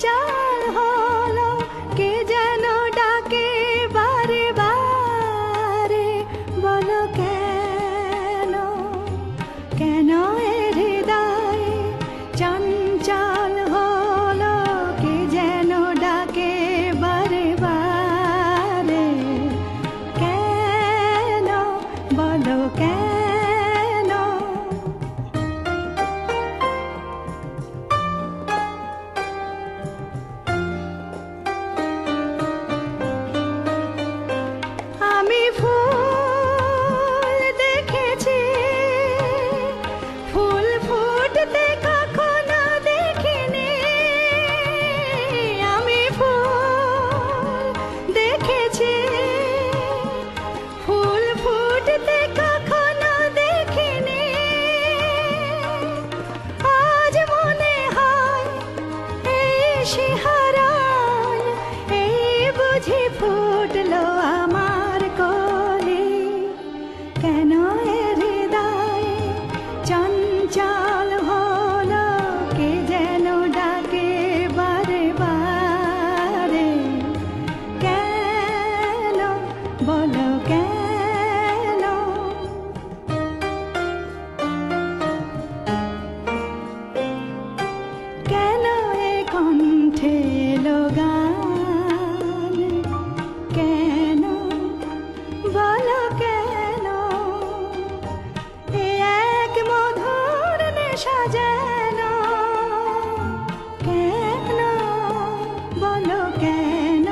চঞ্চল হলো কে যেন ডাকে বারে বারে, বলো কেন, কেন এ হৃদয় চঞ্চল হলো কে যেন ডাকে বারে বারে, কেন, বলো কেন। আমি ফুল দেখেছি, ফুল ফুটতে কখনো দেখিনি। আমি ফুল দেখেছি, ফুল ফুটতে কখনো দেখিনি। আজ মনে হয় এই শিহরণ, এই বুঝি ফুটলো আমার কোলে। কেন এ হৃদয় চঞ্চল হলো কে যেন ডাকে বারে বারে, কেন, বলো কেন। কেন এ কণ্ঠে এলো গান, কেন, বলো কেন। এ এক মধুর নেশা যেন, কেন, বলো কেন।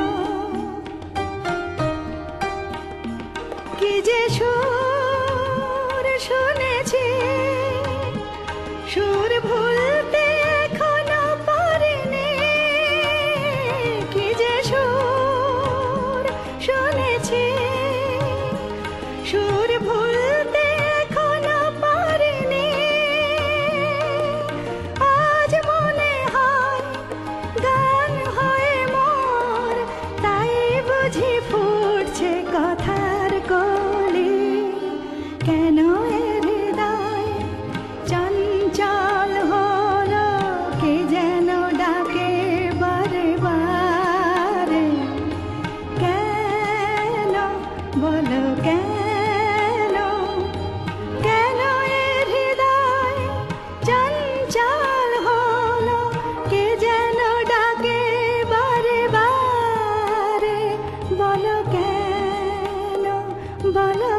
কি যে সুর শুনেছি, সুর ভুলতে এখনো পারিনি। কি যে সুর শুনেছি, সুর ভুলতে এখনো পারিনি। আজ মনে হয় গান হয়ে মোর, তাই বুঝি ফুটছে কথার কলি। কেন এ হৃদয় চঞ্চল হলো কে যেন ডাকে বারে বারে, কেন, বলো কেন। কেন এ হৃদয় চঞ্চল হলো কে যেন ডাকে বারে বারে, বলো কেন, বলো